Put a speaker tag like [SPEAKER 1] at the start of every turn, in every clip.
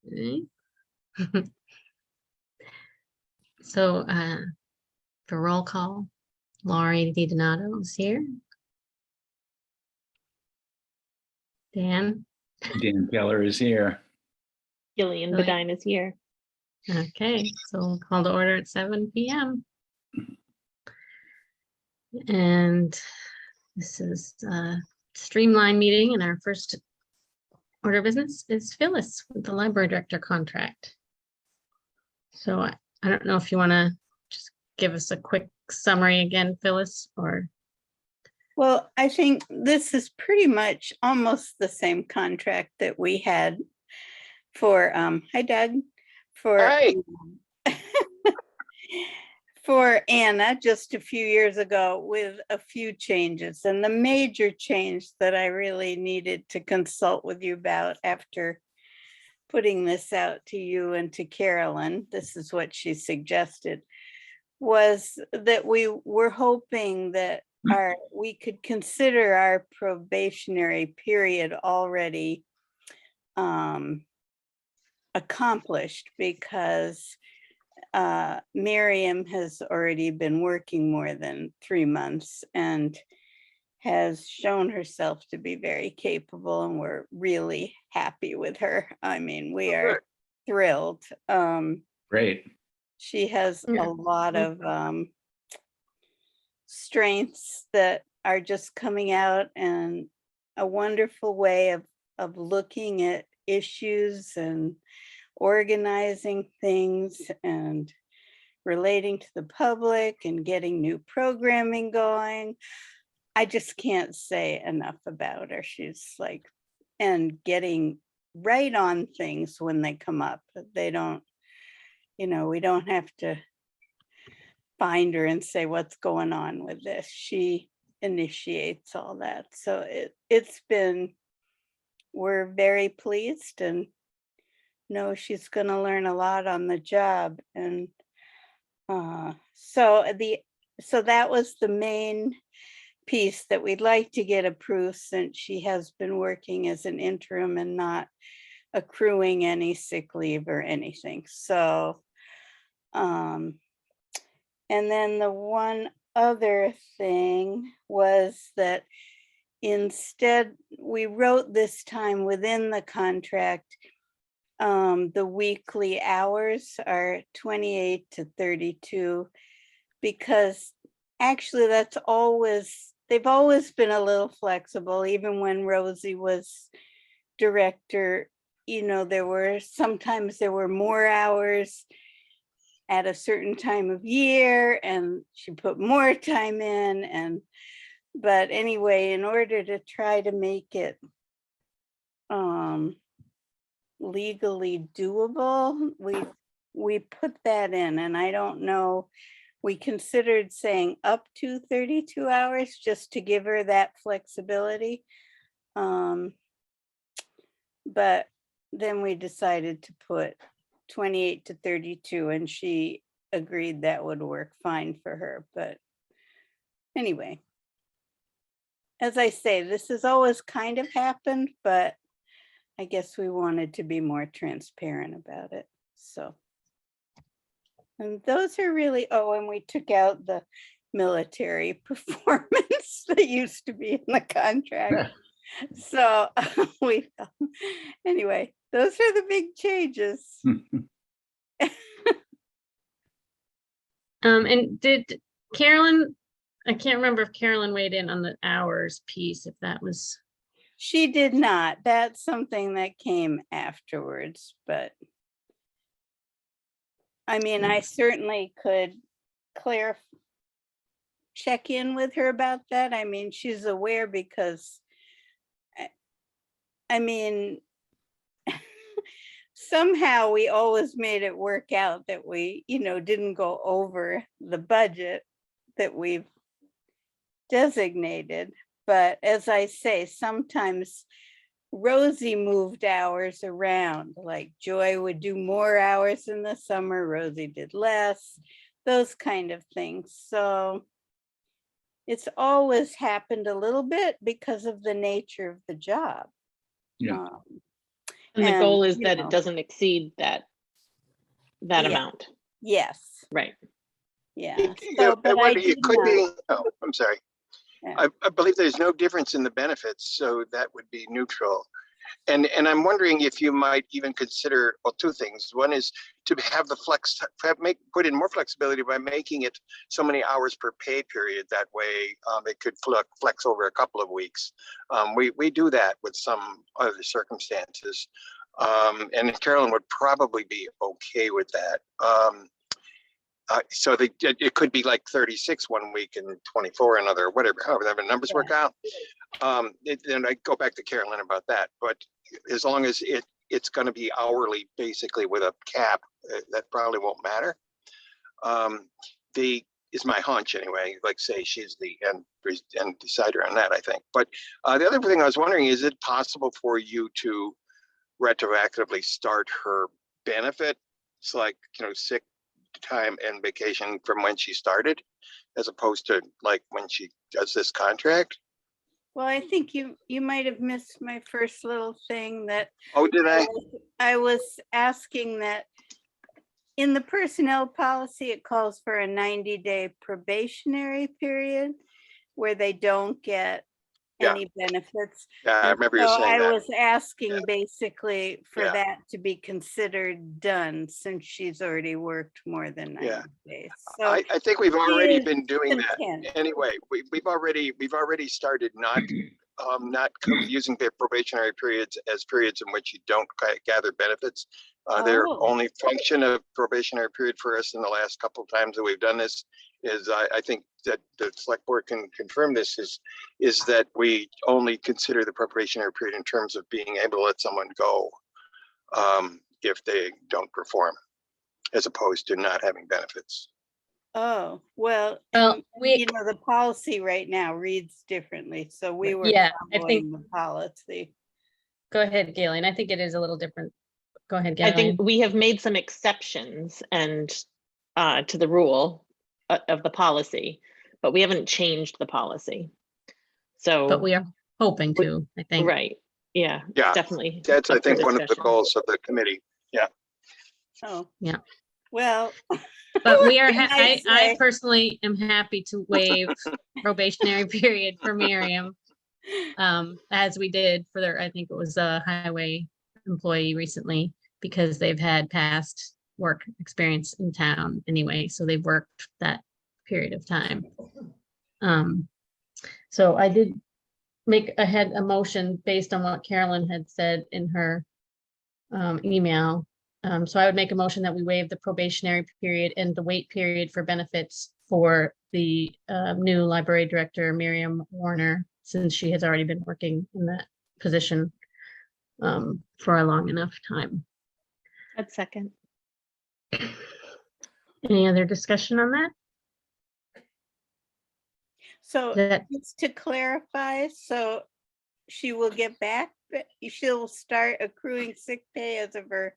[SPEAKER 1] Okay. So for roll call, Laurie DiDonato is here. Dan.
[SPEAKER 2] Dan Keller is here.
[SPEAKER 3] Gillian
[SPEAKER 1] Really?
[SPEAKER 3] Bedine is here.
[SPEAKER 1] Okay, so we'll call to order at 7 p.m. And this is a streamline meeting, and our first order of business is Phyllis with the library director contract. So I don't know if you want to just give us a quick summary again, Phyllis, or
[SPEAKER 4] Well, I think this is pretty much almost the same contract that we had for, hi Doug, for,
[SPEAKER 2] Hi.
[SPEAKER 4] for Anna just a few years ago with a few changes. And the major change that I really needed to consult with you about after putting this out to you and to Carolyn, this is what she suggested, was that we were hoping that we could consider our probationary period already accomplished, because Miriam has already been working more than 3 months and has shown herself to be very capable, and we're really happy with her. I mean, we are thrilled.
[SPEAKER 2] Great.
[SPEAKER 4] She has
[SPEAKER 1] Yeah.
[SPEAKER 4] a lot of strengths that are just coming out, and a wonderful way of looking at issues and organizing things and relating to the public and getting new programming going. I just can't say enough about her. She's like, and getting right on things when they come up. They don't, you know, we don't have to find her and say, what's going on with this? She initiates all that. So it's been, we're very pleased, and know she's going to learn a lot on the job. And so that was the main piece that we'd like to get approved, since she has been working as an interim and not accruing any sick leave or anything. So and then the one other thing was that instead, we wrote this time within the contract, the weekly hours are 28 to 32, because actually that's always, they've always been a little flexible. Even when Rosie was director, you know, there were more hours at a certain time of year, and she put more time in. But anyway, in order to try to make it legally doable, we put that in. And I don't know, we considered saying up to 32 hours just to give her that flexibility. But then we decided to put 28 to 32, and she agreed that would work fine for her. But anyway, as I say, this has always kind of happened, but I guess we wanted to be more transparent about it. So, and those are really, oh, and we took out the military performance that used to be in the contract. So anyway, those are the big changes.
[SPEAKER 1] and did Carolyn, I can't remember if Carolyn weighed in on the hours piece, if that was.
[SPEAKER 4] She did not. That's something that came afterwards, but I mean, I certainly could check in with her about that. I mean, she's aware, because I mean, somehow we always made it work out that we, you know, didn't go over the budget that we've designated. But as I say, sometimes Rosie moved hours around, like Joy would do more hours in the summer, Rosie did less, those kind of things. So it's always happened a little bit because of the nature of the job.
[SPEAKER 2] Yeah.
[SPEAKER 3] And the
[SPEAKER 4] And,
[SPEAKER 3] goal is
[SPEAKER 4] you
[SPEAKER 3] that
[SPEAKER 4] know,
[SPEAKER 3] it doesn't exceed that
[SPEAKER 4] Yeah.
[SPEAKER 3] amount,
[SPEAKER 4] yes,
[SPEAKER 3] right?
[SPEAKER 4] yeah.
[SPEAKER 5] Yeah,
[SPEAKER 4] So, but I
[SPEAKER 5] it
[SPEAKER 4] did
[SPEAKER 5] could
[SPEAKER 4] not,
[SPEAKER 5] be, oh, I'm sorry.
[SPEAKER 4] Yeah.
[SPEAKER 5] I believe there's no difference in the benefits, so that would be neutral. And I'm wondering if you might even consider, well, two things. One is to have the put in more flexibility by making it so many hours per pay period. That way it could flex over a couple of weeks. We do that with some other circumstances. And Carolyn would probably be okay with that. So it could be like 36 one week and 24 another, whatever, however the numbers work out. Then I go back to Carolyn about that. But as long as it's going to be hourly, basically with a cap, that probably won't matter. Is my hunch anyway. Like say she's the end decider on that, I think. But the other thing I was wondering, is it possible for you to retroactively start her benefit? It's like, sick time and vacation from when she started, as opposed to like when she does this contract.
[SPEAKER 4] well, I think you might have missed my first little thing that
[SPEAKER 5] Oh, did I?
[SPEAKER 4] I was asking that in the personnel policy, it calls for a 90-day probationary period where they don't get
[SPEAKER 5] Yeah.
[SPEAKER 4] any benefits.
[SPEAKER 5] Yeah, I
[SPEAKER 4] And
[SPEAKER 5] remember you
[SPEAKER 4] so
[SPEAKER 5] saying
[SPEAKER 4] I
[SPEAKER 5] that.
[SPEAKER 4] was asking basically for
[SPEAKER 5] Yeah.
[SPEAKER 4] that to be considered done since she's already worked more than 90
[SPEAKER 5] Yeah.
[SPEAKER 4] days. So
[SPEAKER 5] I think we've already
[SPEAKER 4] is
[SPEAKER 5] been doing that.
[SPEAKER 4] content.
[SPEAKER 5] Anyway, we've already started not using the probationary periods as periods in which you don't gather benefits. Their
[SPEAKER 4] Oh.
[SPEAKER 5] only function of probationary period for us in the last couple of times that we've done this is, I think that the select board can confirm this, is that we only consider the probationary period in terms of being able to let someone go if they don't perform, as opposed to not having benefits.
[SPEAKER 4] Oh, well,
[SPEAKER 1] Well,
[SPEAKER 4] and,
[SPEAKER 1] we,
[SPEAKER 4] the policy right now reads differently, so we were
[SPEAKER 1] yeah, I think,
[SPEAKER 4] following the policy.
[SPEAKER 1] go ahead, Galen. I think it is a little different. Go ahead,
[SPEAKER 3] I
[SPEAKER 1] Galen.
[SPEAKER 3] think we have made some exceptions and to the rule of the policy, but we haven't changed the policy. So,
[SPEAKER 1] But we are hoping to, I think.
[SPEAKER 3] right, yeah,
[SPEAKER 5] Yeah,
[SPEAKER 3] definitely.
[SPEAKER 5] That's, I
[SPEAKER 3] up for
[SPEAKER 5] think, one of the
[SPEAKER 3] discussion.
[SPEAKER 5] goals of the committee.
[SPEAKER 4] Oh.
[SPEAKER 1] Yeah.
[SPEAKER 4] Well.
[SPEAKER 1] But we are,
[SPEAKER 4] what can I
[SPEAKER 1] I
[SPEAKER 4] say?
[SPEAKER 1] personally am happy to waive probationary period for Miriam, as we did for their, I think it was a highway employee recently, because they've had past work experience in town anyway, so they've worked that period of time. So I did had a motion based on what Carolyn had said in her email. So I would make a motion that we waive the probationary period and the wait period for benefits for the new library director, Miriam Warner, since she has already been working in that position for a long enough time.
[SPEAKER 3] A second.
[SPEAKER 1] Any other discussion on that?
[SPEAKER 4] So
[SPEAKER 1] That
[SPEAKER 4] just to clarify, so she will get back, but she'll start accruing sick pay as of her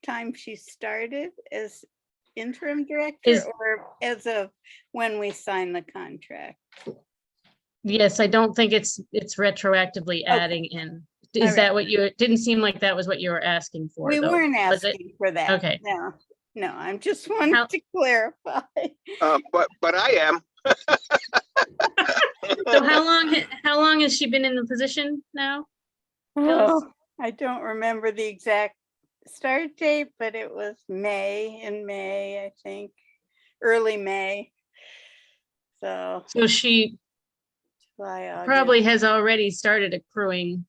[SPEAKER 4] time she started as interim director, or as of when we sign the contract?
[SPEAKER 1] yes, I don't think it's retroactively adding in. Is that what you, it didn't seem like that was what you were asking for?
[SPEAKER 4] We
[SPEAKER 1] though.
[SPEAKER 4] weren't
[SPEAKER 1] Was it?
[SPEAKER 4] asking for that.
[SPEAKER 1] Okay.
[SPEAKER 4] No, I'm just wanting
[SPEAKER 1] How-
[SPEAKER 4] to clarify.
[SPEAKER 5] But I am.
[SPEAKER 1] So how long has she been in the position now?
[SPEAKER 4] Oh, I don't remember the exact start date, but it was in May, I think, early May. So
[SPEAKER 1] So she
[SPEAKER 4] July, August.
[SPEAKER 1] probably has already started accruing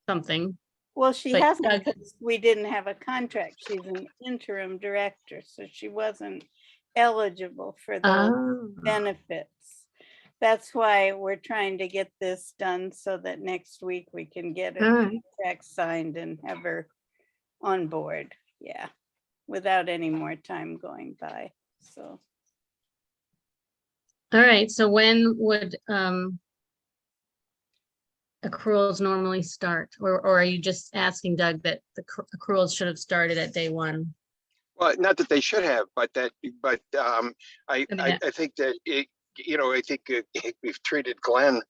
[SPEAKER 1] something.
[SPEAKER 4] Well, she
[SPEAKER 1] but
[SPEAKER 4] hasn't,
[SPEAKER 1] Doug-
[SPEAKER 4] because we didn't have a contract. She's an interim director, so she wasn't eligible for those
[SPEAKER 1] Oh.
[SPEAKER 4] benefits. That's why we're trying to get this done so that next week we can get
[SPEAKER 1] All
[SPEAKER 4] a
[SPEAKER 1] right.
[SPEAKER 4] contract signed and have her on board. Yeah, without any more time going by. So
[SPEAKER 1] All right, so when would accruals normally start? Or are you just asking Doug that the accruals should have started at day one?
[SPEAKER 5] Well, not that they should have, but I
[SPEAKER 1] mean,
[SPEAKER 5] think that I think we've treated Glenn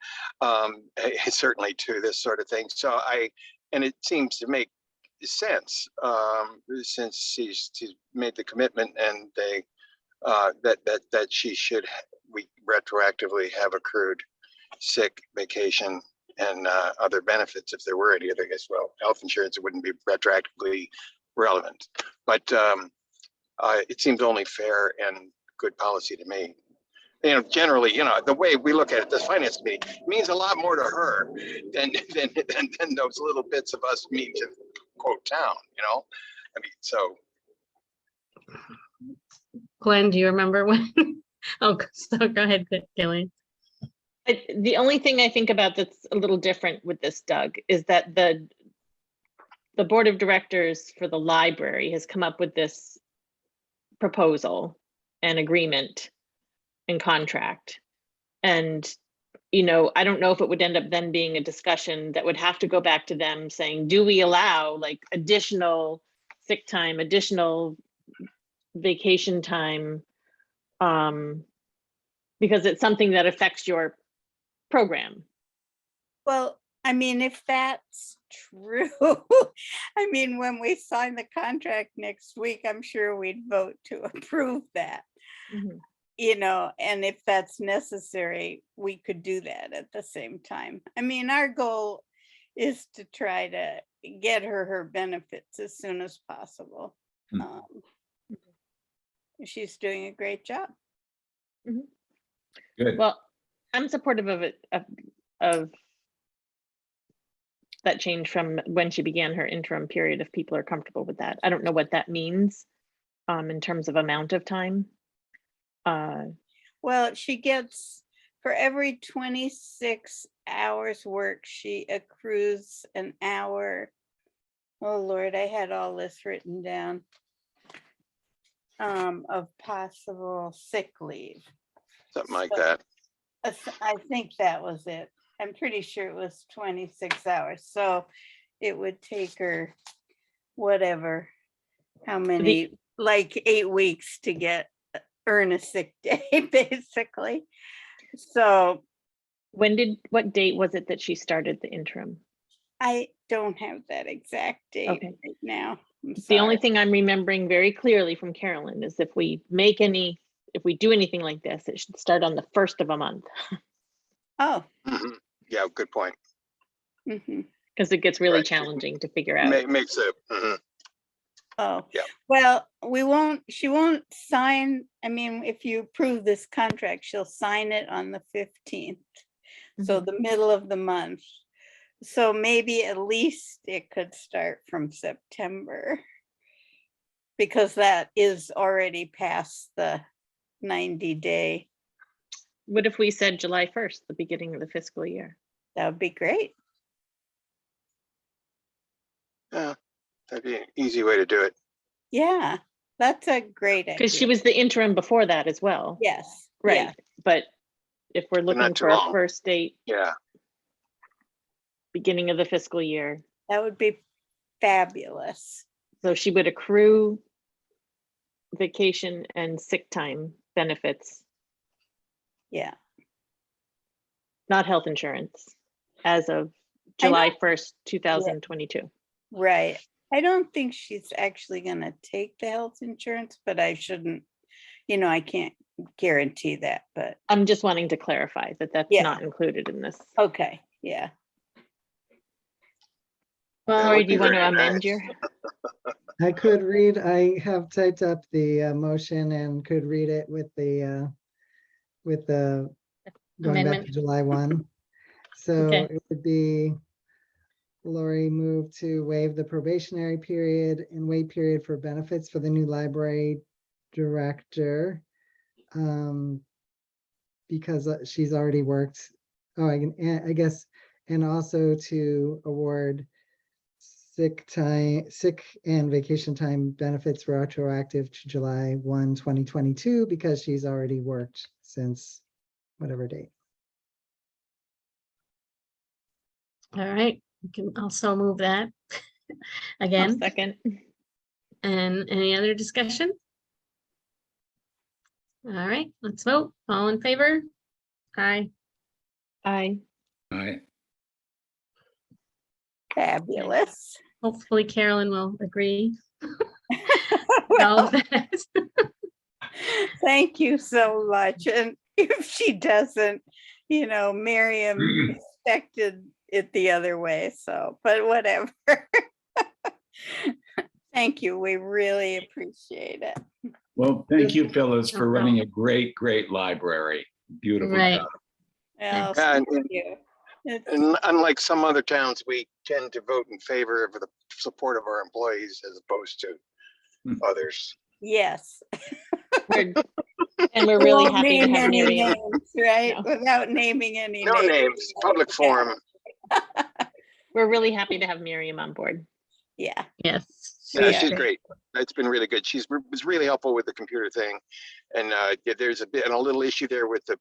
[SPEAKER 5] certainly to this sort of thing. So and it seems to make sense, since she's made the commitment and they, that she should, we retroactively have accrued sick, vacation, and other benefits if there were any other, I guess, well, health insurance, it wouldn't be retroactively relevant. But it seems only fair and good policy to me. You know, generally, you know, the way we look at it, this finance committee means a lot more to her than those little bits of us mean to quote town, you know? I mean, so.
[SPEAKER 1] Glenn, do you remember when? Oh, so go ahead, Gillian.
[SPEAKER 3] The only thing I think about that's a little different with this, Doug, is that the board of directors for the library has come up with this proposal and agreement and contract. And, you know, I don't know if it would end up then being a discussion that would have to go back to them saying, do we allow like additional sick time, additional vacation time? Because it's something that affects your program.
[SPEAKER 4] Well, I mean, if that's true, I mean, when we sign the contract next week, I'm sure we'd vote to approve that.
[SPEAKER 3] Mhm.
[SPEAKER 4] You know, and if that's necessary, we could do that at the same time. I mean, our goal is to try to get her benefits as soon as possible.
[SPEAKER 2] Hmm.
[SPEAKER 4] She's doing a great job.
[SPEAKER 2] Good.
[SPEAKER 3] Well, I'm supportive of it, of that change from when she began her interim period, if people are comfortable with that. I don't know what that means in terms of amount of time.
[SPEAKER 4] Well, she gets, for every 26 hours work, she accrues an hour. Oh Lord, I had all this written down. Of possible sick leave.
[SPEAKER 5] Something like
[SPEAKER 4] So-
[SPEAKER 5] that.
[SPEAKER 4] I think that was it. I'm pretty sure it was 26 hours. So it would take her whatever, how many, like 8 weeks to earn a sick day, basically. So
[SPEAKER 3] What date was it that she started the interim?
[SPEAKER 4] I don't have that exact date
[SPEAKER 3] Okay.
[SPEAKER 4] right now. I'm
[SPEAKER 3] The only
[SPEAKER 4] sorry.
[SPEAKER 3] thing I'm remembering very clearly from Carolyn is if we do anything like this, it should start on the first of a month,
[SPEAKER 4] Oh.
[SPEAKER 5] Mhm. Yeah, good point.
[SPEAKER 4] Mhm.
[SPEAKER 3] because it gets really
[SPEAKER 5] Right.
[SPEAKER 3] challenging to figure out.
[SPEAKER 5] Makes it,
[SPEAKER 4] Oh,
[SPEAKER 5] Yeah.
[SPEAKER 4] well, she won't sign, I mean, if you approve this contract, she'll sign it on the 15th. So
[SPEAKER 3] Mhm.
[SPEAKER 4] the middle of the month. So maybe at least it could start from September. Because that is already past the 90-day.
[SPEAKER 3] What if we said July 1st, the beginning of the fiscal year?
[SPEAKER 4] That would be great.
[SPEAKER 5] yeah, that'd be an easy way to do it.
[SPEAKER 4] Yeah, that's a great idea.
[SPEAKER 3] Because she was the interim before that as well.
[SPEAKER 4] Yes.
[SPEAKER 3] Right.
[SPEAKER 4] yeah.
[SPEAKER 3] But if we're
[SPEAKER 5] But not
[SPEAKER 3] looking
[SPEAKER 5] too
[SPEAKER 3] for a
[SPEAKER 5] long.
[SPEAKER 3] first date,
[SPEAKER 5] Yeah,
[SPEAKER 3] beginning of the fiscal year,
[SPEAKER 4] That would be fabulous.
[SPEAKER 3] so she would accrue vacation and sick time benefits,
[SPEAKER 4] Yeah.
[SPEAKER 3] not health insurance, as of
[SPEAKER 4] I
[SPEAKER 3] July
[SPEAKER 4] don't-
[SPEAKER 3] 1st, 2022.
[SPEAKER 4] Right. I don't think she's actually gonna take the health insurance, but I shouldn't, I can't guarantee that, but
[SPEAKER 3] I'm just wanting to clarify that that's
[SPEAKER 4] Yeah.
[SPEAKER 3] not included in this.
[SPEAKER 4] okay, yeah.
[SPEAKER 5] That
[SPEAKER 3] Lori,
[SPEAKER 5] would
[SPEAKER 3] do you
[SPEAKER 5] be
[SPEAKER 3] want to
[SPEAKER 5] very
[SPEAKER 3] amend
[SPEAKER 5] nice.
[SPEAKER 3] your?
[SPEAKER 6] I could read, I have typed up the motion and could read it with the going back to
[SPEAKER 1] Amendment.
[SPEAKER 6] July 1. So
[SPEAKER 3] Okay.
[SPEAKER 6] it would be Lori moved to waive the probationary period and wait period for benefits for the new library director. Because she's already worked. Oh, I guess, and also to award sick and vacation time benefits retroactive to July 1, 2022, because she's already worked since whatever date.
[SPEAKER 1] All right, you can also move that
[SPEAKER 3] I'll
[SPEAKER 1] again.
[SPEAKER 3] second.
[SPEAKER 1] And any other discussion? All right, let's vote. All in favor? Aye.
[SPEAKER 3] Aye.
[SPEAKER 2] All right.
[SPEAKER 4] Fabulous.
[SPEAKER 1] Hopefully Carolyn will agree. with all of that.
[SPEAKER 4] Thank you so much. And if she doesn't, Miriam expected it the other way. So, but whatever. Thank you. We really appreciate it.
[SPEAKER 2] Well, thank you, Phyllis,
[SPEAKER 1] No
[SPEAKER 2] for running a great, great library. Beautiful
[SPEAKER 1] Right.
[SPEAKER 2] job.
[SPEAKER 4] Well,
[SPEAKER 5] Yeah,
[SPEAKER 4] thank you. It's-
[SPEAKER 5] And unlike some other towns, we tend to vote in favor of the support of our employees as opposed to others.
[SPEAKER 4] Yes.
[SPEAKER 3] And we're
[SPEAKER 4] We
[SPEAKER 3] really
[SPEAKER 4] won't
[SPEAKER 3] happy to
[SPEAKER 4] name
[SPEAKER 3] have
[SPEAKER 4] any
[SPEAKER 3] Miriam.
[SPEAKER 4] names, right?
[SPEAKER 3] No.
[SPEAKER 4] Without naming any
[SPEAKER 5] No names, public forum.
[SPEAKER 3] We're really happy to have Miriam on board.
[SPEAKER 4] Yeah.
[SPEAKER 1] Yes.
[SPEAKER 5] Yeah,
[SPEAKER 4] Yeah.
[SPEAKER 5] she's great. It's been really good. Was really helpful with the computer thing. And yeah, there's a little issue there with the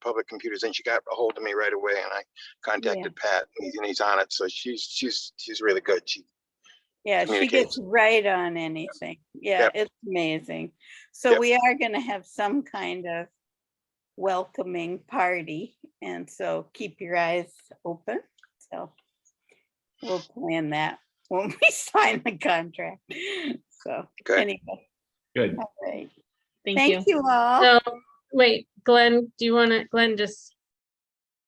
[SPEAKER 5] public computers, and she got a hold of me right away, and I contacted Pat, and he's on it. So she's really good.
[SPEAKER 4] Yeah, she
[SPEAKER 5] communicates.
[SPEAKER 4] gets right on anything. Yeah,
[SPEAKER 5] Yep.
[SPEAKER 4] it's amazing. So
[SPEAKER 5] Yep.
[SPEAKER 4] we are going to have some kind of welcoming party. And so keep your eyes open. So we'll plan that when we sign the contract. So
[SPEAKER 5] Good.
[SPEAKER 4] anyway,
[SPEAKER 2] Good.
[SPEAKER 4] all right.
[SPEAKER 3] Thank you.
[SPEAKER 4] Thank you all.
[SPEAKER 1] So, wait, Glenn, Glenn, just,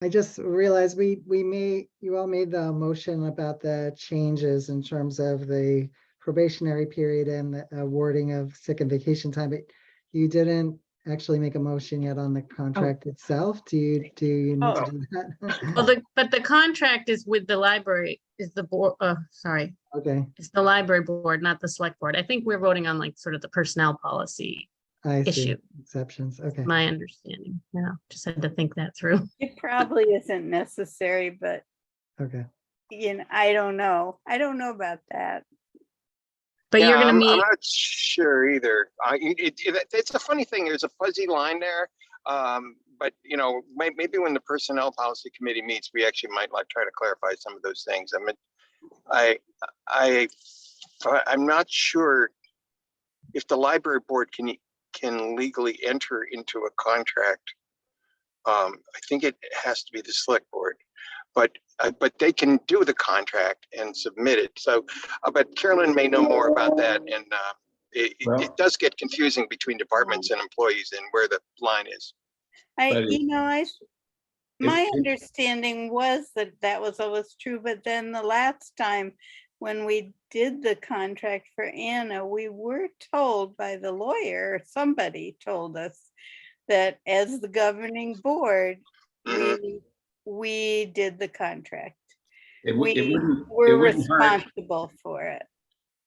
[SPEAKER 6] I just realized you all made the motion about the changes in terms of the probationary period and the awarding of sick and vacation time, but you didn't actually make a motion yet on the contract itself. Do you need to do
[SPEAKER 1] well,
[SPEAKER 6] that?
[SPEAKER 1] but the contract is with the library, is the board, sorry,
[SPEAKER 6] Okay,
[SPEAKER 1] it's the library board, not the select board. I think we're voting on like sort of the personnel policy,
[SPEAKER 6] I see.
[SPEAKER 1] issue.
[SPEAKER 6] Exceptions. Okay.
[SPEAKER 1] my understanding. Yeah, just had to think that through.
[SPEAKER 4] It probably isn't necessary, but
[SPEAKER 6] Okay.
[SPEAKER 4] I don't know. I don't know about that.
[SPEAKER 1] But you're gonna
[SPEAKER 5] I'm
[SPEAKER 1] meet,
[SPEAKER 5] not sure either. It's a funny thing. There's a fuzzy line there. But maybe when the personnel policy committee meets, we actually might like try to clarify some of those things. I mean, I'm not sure if the library board can legally enter into a contract. I think it has to be the select board, but they can do the contract and submit it. So, but Carolyn may know more about that, and
[SPEAKER 2] Well-
[SPEAKER 5] it does get confusing between departments and employees and where the line is.
[SPEAKER 2] But
[SPEAKER 4] My
[SPEAKER 2] it-
[SPEAKER 4] understanding was that was always true, but then the last time when we did the contract for Anna, we were told by the lawyer, or somebody told us that as the governing board,
[SPEAKER 5] Mhm.
[SPEAKER 4] we did the contract.
[SPEAKER 2] It
[SPEAKER 4] We
[SPEAKER 2] wouldn't
[SPEAKER 4] were
[SPEAKER 2] hurt.
[SPEAKER 4] responsible for it.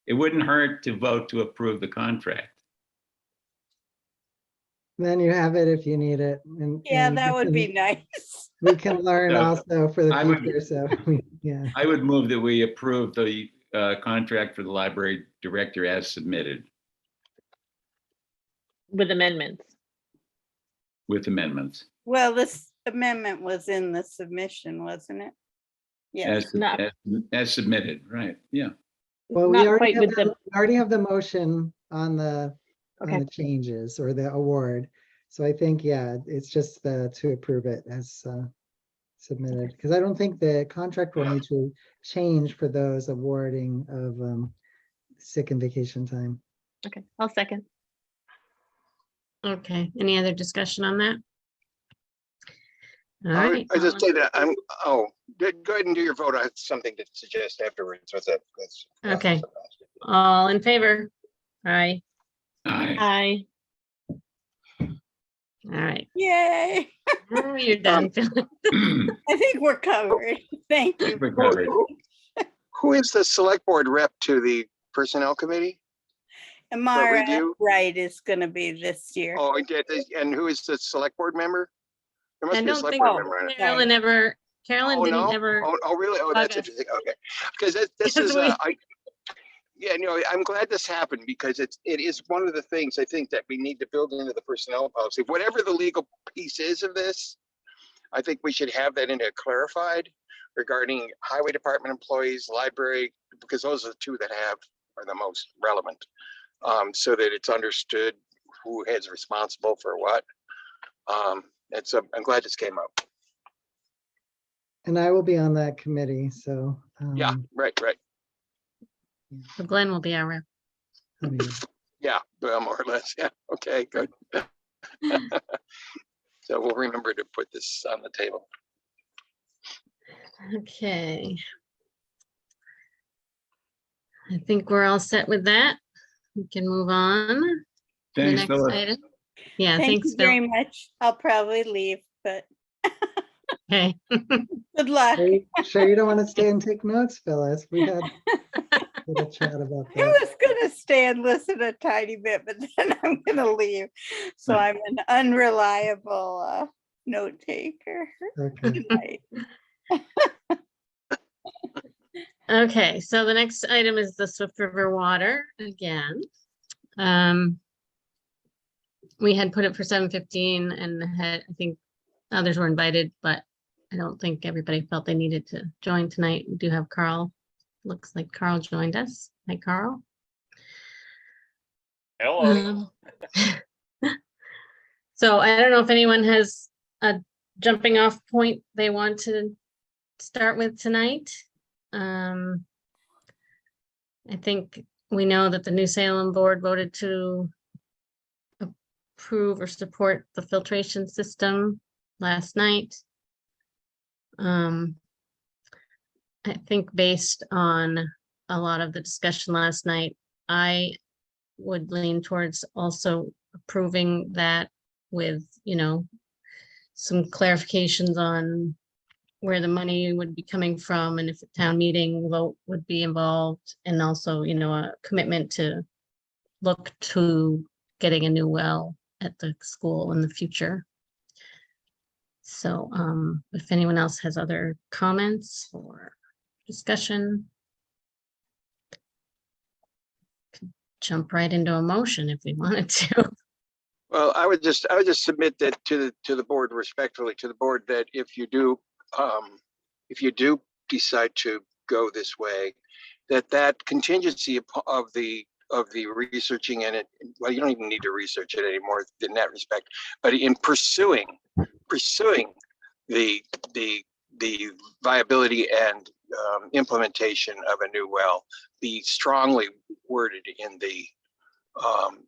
[SPEAKER 2] It wouldn't hurt to vote to approve the contract.
[SPEAKER 6] Then you have it if you need it.
[SPEAKER 4] Yeah,
[SPEAKER 6] and
[SPEAKER 4] that
[SPEAKER 6] we
[SPEAKER 4] would be
[SPEAKER 6] can-
[SPEAKER 4] nice.
[SPEAKER 6] We can learn
[SPEAKER 2] So,
[SPEAKER 6] also for the
[SPEAKER 2] I would-
[SPEAKER 6] future, so, yeah.
[SPEAKER 2] I would move that we approve the contract for the library director as submitted
[SPEAKER 3] With amendments.
[SPEAKER 2] with amendments.
[SPEAKER 4] Well, this amendment was in the submission, wasn't it? Yes.
[SPEAKER 3] Not-
[SPEAKER 2] As submitted, right? Yeah.
[SPEAKER 6] Well, we
[SPEAKER 3] Not
[SPEAKER 6] already
[SPEAKER 3] quite
[SPEAKER 6] have
[SPEAKER 3] with the,
[SPEAKER 6] we already have the motion on the
[SPEAKER 3] okay,
[SPEAKER 6] changes or the award. So I think, yeah, it's just to approve it as submitted, because I don't think the contract will need to change for those awarding of sick and vacation time.
[SPEAKER 3] okay, I'll second.
[SPEAKER 1] okay, any other discussion on that? All right.
[SPEAKER 5] I just say that go ahead and do your vote. I have something to suggest afterwards. What's that?
[SPEAKER 1] Okay. All in favor? Aye,
[SPEAKER 2] Aye.
[SPEAKER 3] Aye.
[SPEAKER 1] all right.
[SPEAKER 4] Yay.
[SPEAKER 1] Oh, you're done. Phyllis.
[SPEAKER 4] I think we're covered. Thank you.
[SPEAKER 2] We're covered.
[SPEAKER 5] Who is the select board rep to the personnel committee?
[SPEAKER 4] Amara
[SPEAKER 5] review?
[SPEAKER 4] Wright is gonna be this year.
[SPEAKER 5] Oh, and who is the select board member? There
[SPEAKER 1] I
[SPEAKER 5] must be a
[SPEAKER 1] don't
[SPEAKER 5] select
[SPEAKER 1] think
[SPEAKER 5] board member on it.
[SPEAKER 1] Carolyn
[SPEAKER 5] Oh,
[SPEAKER 1] didn't
[SPEAKER 5] no?
[SPEAKER 1] ever,
[SPEAKER 5] Oh, really? Oh, that's
[SPEAKER 1] Okay.
[SPEAKER 5] interesting. Okay. Because this
[SPEAKER 1] Because
[SPEAKER 5] is, I'm glad this happened because it is one of the things I think that we need to build into the personnel policy. Whatever the legal piece is of this, I think we should have that in it clarified regarding highway department employees, library, because those are the two that are the most relevant. So that it's understood who is responsible for what. And so I'm glad this came up.
[SPEAKER 6] And I will be on that committee, so.
[SPEAKER 5] Yeah, right.
[SPEAKER 1] So Glenn will be our rep.
[SPEAKER 6] I'll be-
[SPEAKER 5] Yeah, well, more or less. Yeah, okay, good. So we'll remember to put this on the table.
[SPEAKER 1] Okay. I think we're all set with that. We can move on. The
[SPEAKER 2] Thanks,
[SPEAKER 1] next
[SPEAKER 2] Phyllis.
[SPEAKER 1] item. Yeah,
[SPEAKER 4] Thank
[SPEAKER 1] thanks,
[SPEAKER 4] you
[SPEAKER 1] Phil.
[SPEAKER 4] very much. I'll probably leave, but
[SPEAKER 1] Okay.
[SPEAKER 4] good luck.
[SPEAKER 6] Sure you don't want to stay and take notes, Phyllis? We had a chat about
[SPEAKER 4] I
[SPEAKER 6] that.
[SPEAKER 4] was gonna stay and listen a tiny bit, but then I'm gonna leave. So I'm an unreliable note taker.
[SPEAKER 6] Okay.
[SPEAKER 4] Good night.
[SPEAKER 1] Okay, so the next item is the Swift River Water again. We had put it for 7:15 and had, I think others were invited, but I don't think everybody felt they needed to join tonight. We do have Carl. Looks like Carl joined us. Hi, Carl.
[SPEAKER 7] Hello.
[SPEAKER 1] So I don't know if anyone has a jumping off point they want to start with tonight. I think we know that the New Salem board voted to approve or support the filtration system last night. I think based on a lot of the discussion last night, I would lean towards also approving that with, some clarifications on where the money would be coming from and if a town meeting vote would be involved, and also, a commitment to look to getting a new well at the school in the future. So if anyone else has other comments or discussion, could jump right into a motion if we wanted to.
[SPEAKER 5] Well, I would just submit that to the board, respectfully to the board, that if you do decide to go this way, that contingency of the researching and it, well, you don't even need to research it anymore in that respect, but in pursuing the viability and implementation of a new well be strongly worded in the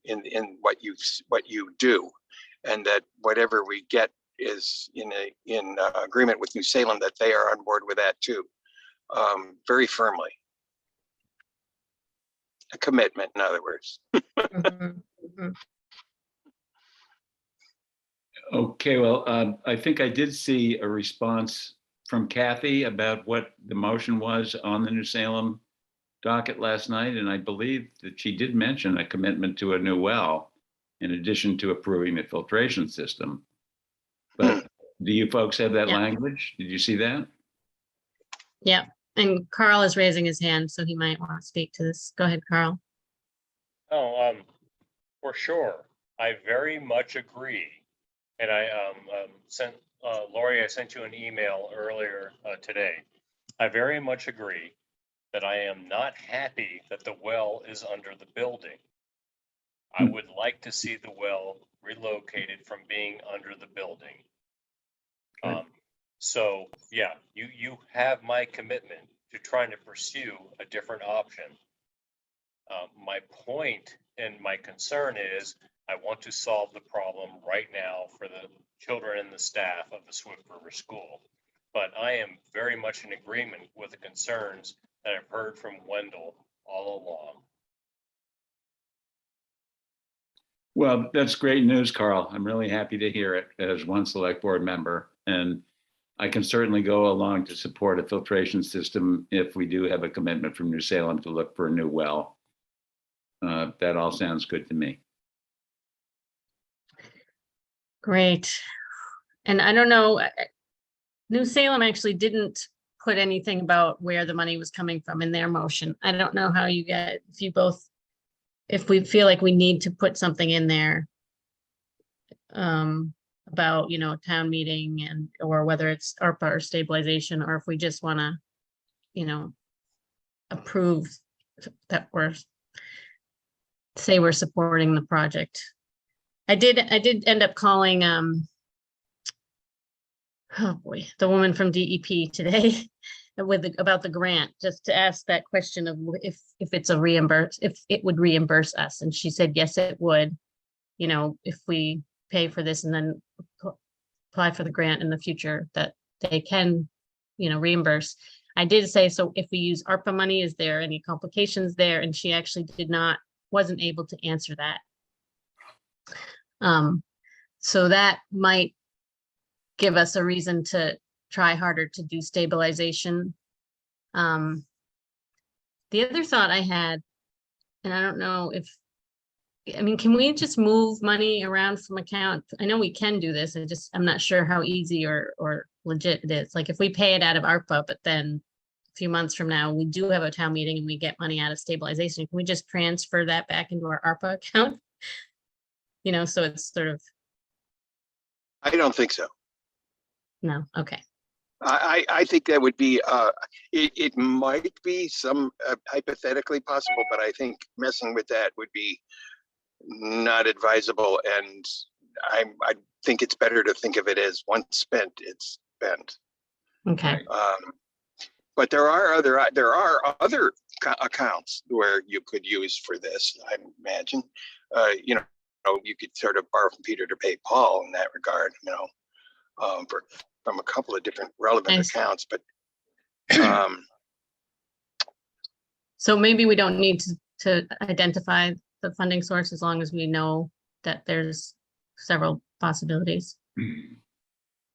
[SPEAKER 5] in what you do, and that whatever we get is in agreement with New Salem, that they are on board with that too, very firmly. A commitment, in other words.
[SPEAKER 1] Mhm, mhm.
[SPEAKER 2] Okay, well, I think I did see a response from Kathy about what the motion was on the New Salem docket last night, and I believe that she did mention a commitment to a new well in addition to approving the filtration system. But do you folks have that
[SPEAKER 1] Yeah.
[SPEAKER 2] language? Did you see that?
[SPEAKER 1] Yeah, and Carl is raising his hand, so he might want to speak to this. Go ahead, Carl.
[SPEAKER 7] Oh, for sure. I very much agree. And I sent Lori, I sent you an email earlier today. I very much agree that I am not happy that the well is under the building. I would like to see the well relocated from being under the building. So yeah, you have my commitment to trying to pursue a different option. My point and my concern is I want to solve the problem right now for the children and the staff of the Swift River School. But I am very much in agreement with the concerns that I've heard from Wendell all along.
[SPEAKER 2] Well, that's great news, Carl. I'm really happy to hear it as one select board member. And I can certainly go along to support a filtration system if we do have a commitment from New Salem to look for a new well. That all sounds good to me.
[SPEAKER 1] Great. And I don't know, New Salem actually didn't put anything about where the money was coming from in their motion. I don't know how you get, if we feel like we need to put something in there about, town meeting or whether it's ARPA or stabilization, or if we just want to, approve that we're supporting the project. I did end up calling oh boy, the woman from DEP today about the grant, just to ask that question of if it's a reimburse, if it would reimburse us. And she said, yes, it would, you know, if we pay for this and then apply for the grant in the future, that they can, you know, reimburse. I did say, so if we use ARPA money, is there any complications there? And she actually wasn't able to answer that. So that might give us a reason to try harder to do stabilization. The other thought I had, and I don't know if, I mean, can we just move money around from account? I know we can do this. I'm not sure how easy or legit it is. Like if we pay it out of ARPA, but then a few months from now, we do have a town meeting and we get money out of stabilization. Can we just transfer that back into our ARPA account? You know, so it's sort of,
[SPEAKER 5] I don't think so.
[SPEAKER 1] no, okay.
[SPEAKER 5] I think that would be, it might be some hypothetically possible, but I think messing with that would be not advisable. And I think it's better to think of it as once spent, it's spent.
[SPEAKER 1] Okay.
[SPEAKER 5] But there are other accounts where you could use for this, I imagine. You know, you could sort of borrow from Peter to pay Paul in that regard, you know, from a couple of different relevant
[SPEAKER 1] Nice.
[SPEAKER 5] accounts, but
[SPEAKER 1] So maybe we don't need to identify the funding source as long as we know that there's several possibilities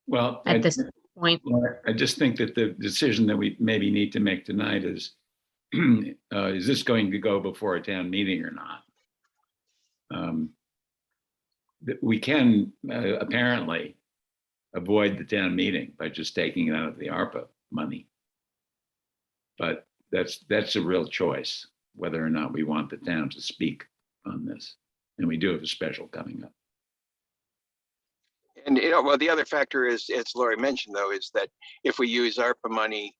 [SPEAKER 2] Well,
[SPEAKER 1] at this point.
[SPEAKER 2] I just think that the decision that we maybe need to make tonight is this going to go before a town meeting or not? We can apparently avoid the town meeting by just taking it out of the ARPA money. But that's a real choice, whether or not we want the town to speak on this. And we do have a special coming up.
[SPEAKER 5] and you know, well, the other factor is, as Lori mentioned, though, is that if we use ARPA money,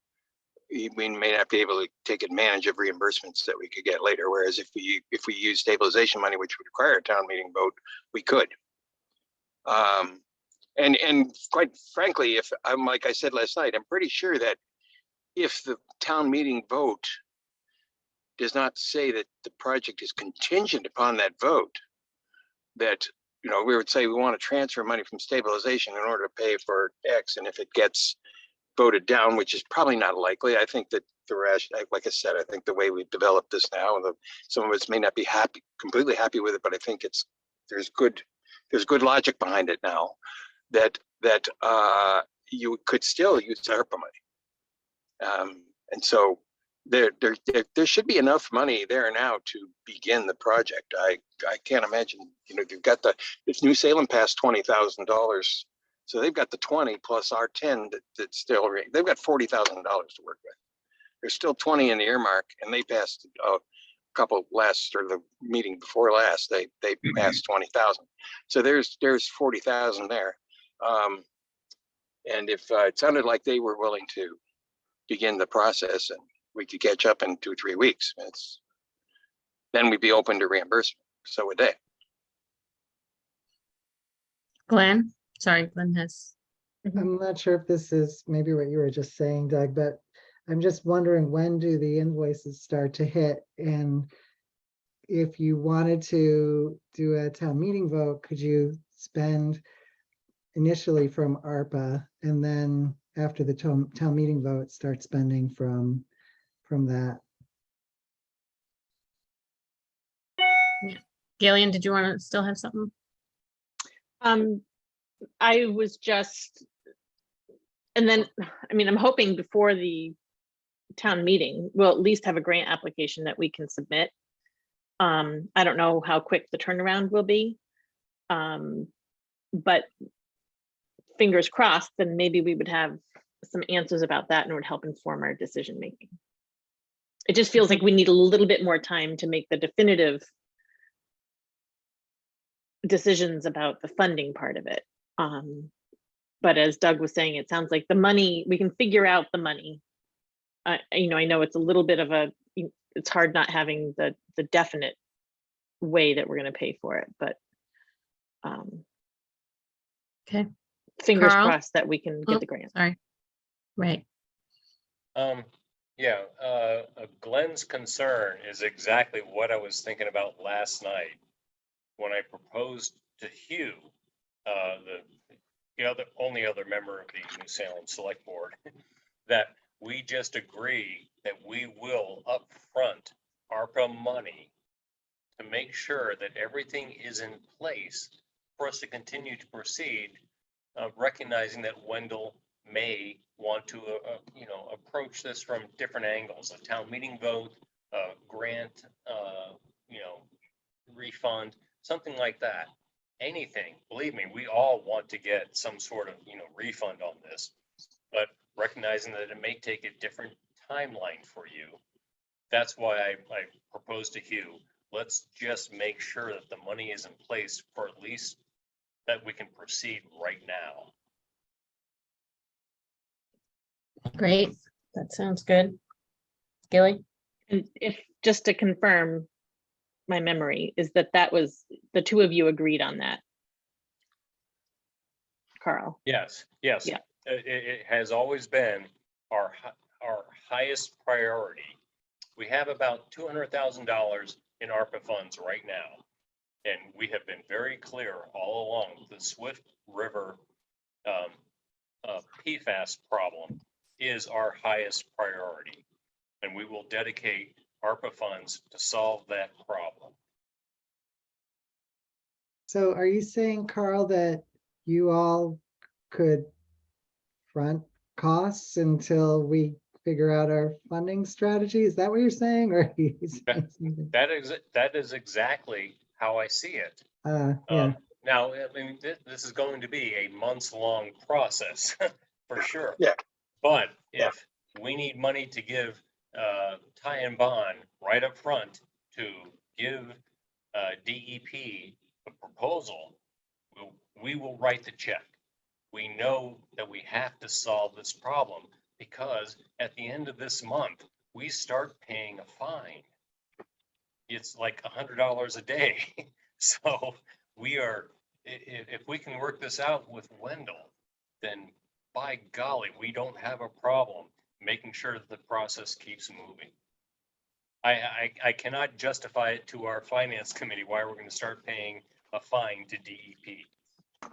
[SPEAKER 5] we may not be able to take advantage of reimbursements that we could get later. Whereas if we use stabilization money, which would require a town meeting vote, we could. And quite frankly, if I'm like I said last night, I'm pretty sure that if the town meeting vote does not say that the project is contingent upon that vote, that, you know, we would say we want to transfer money from stabilization in order to pay for X, and if it gets voted down, which is probably not likely, I think that like I said, I think the way we've developed this now, some of us may not be completely happy with it, but I think there's good logic behind it now, that you could still use ARPA money, and so there should be enough money there now to begin the project. I can't imagine, you know, you've got if New Salem passed $20,000, so they've got the 20 plus our 10 that's still, they've got $40,000 to work with. There's still 20 in the earmark, and they passed a couple last, or the meeting before last, they passed 20,000. So there's 40,000 there. And if it sounded like they were willing to begin the process and we could catch up in 2-3 weeks, then we'd be open to reimbursement. So would they.
[SPEAKER 1] Glenn, sorry, Glenn has.
[SPEAKER 6] I'm not sure if this is maybe what you were just saying, Doug, but I'm just wondering, when do the invoices start to hit? And if you wanted to do a town meeting vote, could you spend initially from ARPA, and then after the town meeting vote, start spending from that?
[SPEAKER 1] Gillian, did you want to still have something?
[SPEAKER 3] I was just, and then, I mean, I'm hoping before the town meeting, we'll at least have a grant application that we can submit. I don't know how quick the turnaround will be. But fingers crossed, then maybe we would have some answers about that and it would help inform our decision making. It just feels like we need a little bit more time to make the definitive decisions about the funding part of it. But as Doug was saying, it sounds like the money, we can figure out the money. You know, I know it's a little bit of it's hard not having the definite way that we're going to pay for it, but
[SPEAKER 1] Okay.
[SPEAKER 3] fingers
[SPEAKER 1] Carl?
[SPEAKER 3] crossed that we can
[SPEAKER 1] Oh,
[SPEAKER 3] get the grant.
[SPEAKER 1] Sorry. Right.
[SPEAKER 7] Yeah, Glenn's concern is exactly what I was thinking about last night when I proposed to Hugh, the only other member of the New Salem Select Board, that we just agree that we will upfront ARPA money to make sure that everything is in place for us to continue to proceed, recognizing that Wendell may want to, approach this from different angles, a town meeting vote, grant, refund, something like that. Anything, believe me, we all want to get some sort of, refund on this, but recognizing that it may take a different timeline for you. That's why I proposed to Hugh, let's just make sure that the money is in place for at least that we can proceed right now.
[SPEAKER 1] Great. That sounds good. Gilly?
[SPEAKER 3] And if, just to confirm my memory, is that was, the two of you agreed on that? Carl?
[SPEAKER 7] Yes.
[SPEAKER 3] Yeah.
[SPEAKER 7] It has always been our highest priority. We have about $200,000 in ARPA funds right now. And we have been very clear all along, the Swift River PFAS problem is our highest priority. And we will dedicate ARPA funds to solve that problem.
[SPEAKER 6] So are you saying, Carl, that you all could front costs until we figure out our funding strategy? Is that what you're saying? Or are you saying something?
[SPEAKER 7] That is exactly how I see it.
[SPEAKER 6] Yeah,
[SPEAKER 7] Now, I mean, this is going to be a months-long process for sure.
[SPEAKER 5] Yeah.
[SPEAKER 7] But
[SPEAKER 5] Yeah.
[SPEAKER 7] if we need money to give Ty and Bond right up front to give DEP a proposal, we will write the check. We know that we have to solve this problem because at the end of this month, we start paying a fine. It's like $100 a day. So we are, if we can work this out with Wendell, then by golly, we don't have a problem making sure that the process keeps moving. I cannot justify it to our finance committee why we're going to start paying a fine to DEP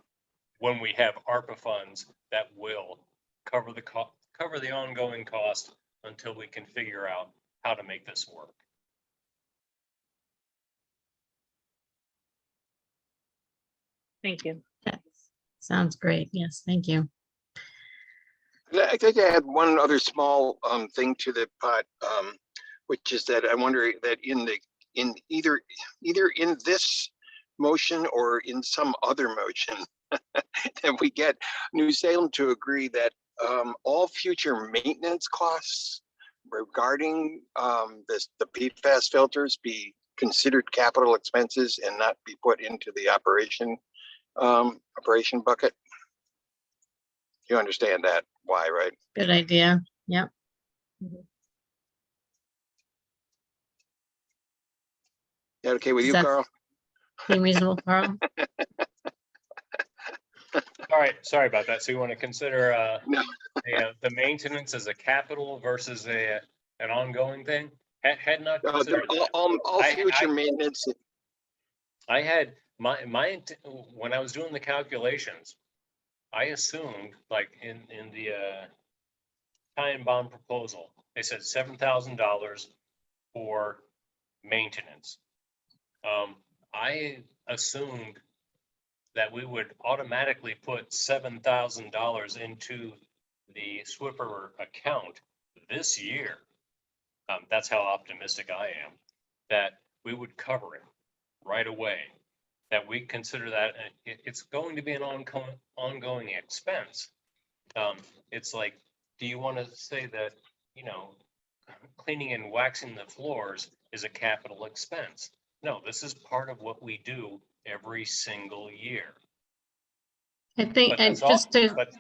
[SPEAKER 7] when we have ARPA funds that will cover the ongoing cost until we can figure out how to make this work.
[SPEAKER 3] Thank you.
[SPEAKER 1] That sounds great. Yes, thank you.
[SPEAKER 5] I think I had one other small thing to the pot, which is that I wonder that in either in this motion or in some other motion that we get New Salem to agree that all future maintenance costs regarding the PFAS filters be considered capital expenses and not be put into the operation bucket. You understand that why, right?
[SPEAKER 1] Good idea. Yep.
[SPEAKER 5] That okay with
[SPEAKER 1] Does
[SPEAKER 5] you,
[SPEAKER 1] that
[SPEAKER 5] Carl?
[SPEAKER 1] seem reasonable, Carl?
[SPEAKER 7] All right, sorry about that. So you want to consider
[SPEAKER 5] No.
[SPEAKER 7] the maintenance as a capital versus an ongoing thing? Had not considered that.
[SPEAKER 5] All future maintenance.
[SPEAKER 7] I had when I was doing the calculations, I assumed like in the Ty and Bond proposal, they said $7,000 for maintenance. I assumed that we would automatically put $7,000 into the Swiffer account this year. That's how optimistic I am, that we would cover it right away. That we consider that it's going to be an ongoing expense. It's like, do you want to say that, cleaning and waxing the floors is a capital expense? No, this is part of what we do every single year.
[SPEAKER 1] I think,
[SPEAKER 7] But
[SPEAKER 1] and
[SPEAKER 7] that's
[SPEAKER 1] just to,
[SPEAKER 7] but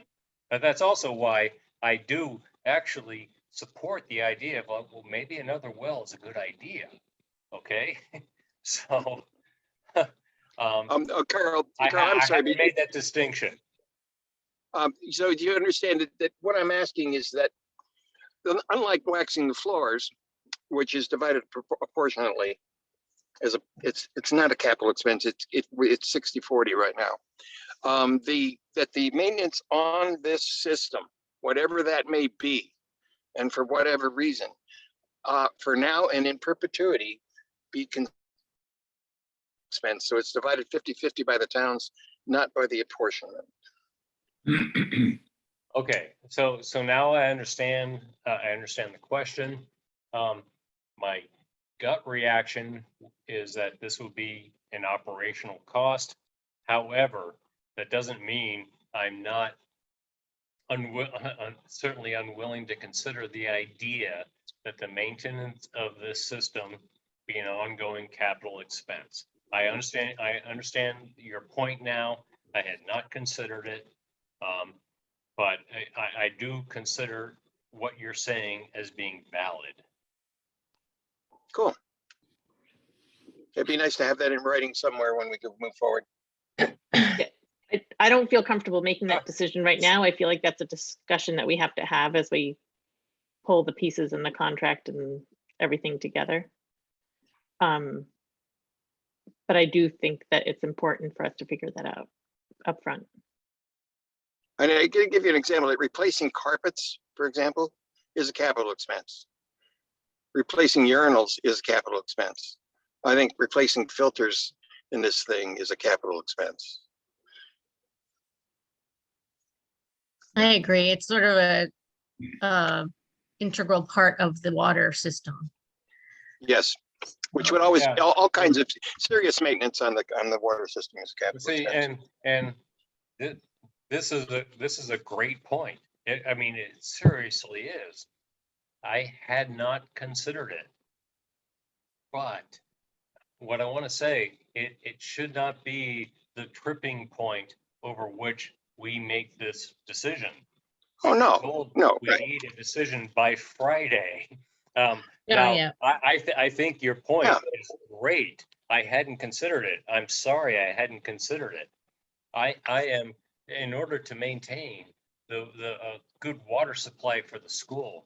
[SPEAKER 7] that's also why I do actually support the idea of, well, maybe another well is a good idea. Okay, so
[SPEAKER 5] Carl,
[SPEAKER 7] I
[SPEAKER 5] I'm sorry.
[SPEAKER 7] haven't made that distinction.
[SPEAKER 5] So do you understand that what I'm asking is that unlike waxing the floors, which is divided proportionately, it's not a capital expense. It's 60/40 right now. That the maintenance on this system, whatever that may be, and for whatever reason, for now and in perpetuity, be expense. So it's divided 50/50 by the towns, not by the apportionment.
[SPEAKER 7] Okay, so now I understand the question. My gut reaction is that this will be an operational cost. However, that doesn't mean I'm not certainly unwilling to consider the idea that the maintenance of this system be an ongoing capital expense. I understand your point now. I had not considered it. But I do consider what you're saying as being valid.
[SPEAKER 5] Cool. It'd be nice to have that in writing somewhere when we can move forward.
[SPEAKER 3] I don't feel comfortable making that decision right now. I feel like that's a discussion that we have to have as we pull the pieces in the contract and everything together. But I do think that it's important for us to figure that out up front.
[SPEAKER 5] And I can give you an example. Like replacing carpets, for example, is a capital expense. Replacing urinals is a capital expense. I think replacing filters in this thing is a capital expense.
[SPEAKER 1] I agree. It's sort of a integral part of the water system.
[SPEAKER 5] Yes, which would always
[SPEAKER 7] Yeah.
[SPEAKER 5] all kinds of serious maintenance on the water system is a capital
[SPEAKER 7] See,
[SPEAKER 5] expense.
[SPEAKER 7] and this is a great point. I mean, it seriously is. I had not considered it. But what I want to say, it should not be the tripping point over which we make this decision.
[SPEAKER 5] Oh, no,
[SPEAKER 7] Told
[SPEAKER 5] no,
[SPEAKER 7] we
[SPEAKER 5] right.
[SPEAKER 7] need a decision by Friday.
[SPEAKER 1] Oh,
[SPEAKER 7] Now,
[SPEAKER 1] yeah.
[SPEAKER 7] I think your point
[SPEAKER 5] Yeah.
[SPEAKER 7] is great. I hadn't considered it. I'm sorry I hadn't considered it. I am, in order to maintain the good water supply for the school,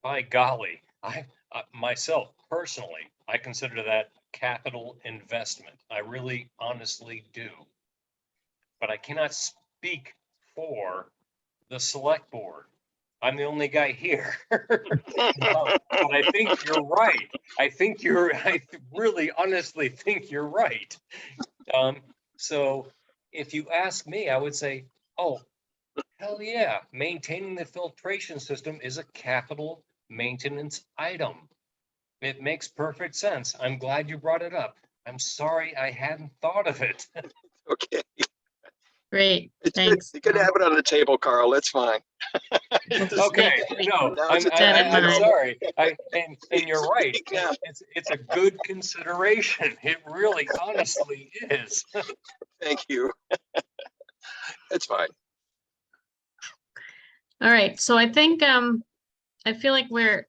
[SPEAKER 7] by golly, I myself personally, I consider that capital investment. I really honestly do. But I cannot speak for the select board. I'm the only guy here. But I think you're right. I really honestly think you're right. So if you ask me, I would say, oh, hell yeah, maintaining the filtration system is a capital maintenance item. It makes perfect sense. I'm glad you brought it up. I'm sorry I hadn't thought of it.
[SPEAKER 5] Okay.
[SPEAKER 1] Great.
[SPEAKER 5] It's
[SPEAKER 1] Thanks.
[SPEAKER 5] good to have it on the table, Carl. That's fine.
[SPEAKER 1] We'll just
[SPEAKER 7] Okay,
[SPEAKER 1] make-
[SPEAKER 7] no,
[SPEAKER 5] Now
[SPEAKER 7] I'm
[SPEAKER 5] it's a-
[SPEAKER 1] in mind.
[SPEAKER 7] sorry. And you're right.
[SPEAKER 5] Speak now.
[SPEAKER 7] It's a good consideration. It really honestly is.
[SPEAKER 5] Thank you. That's fine.
[SPEAKER 1] All right, so I think I feel like we're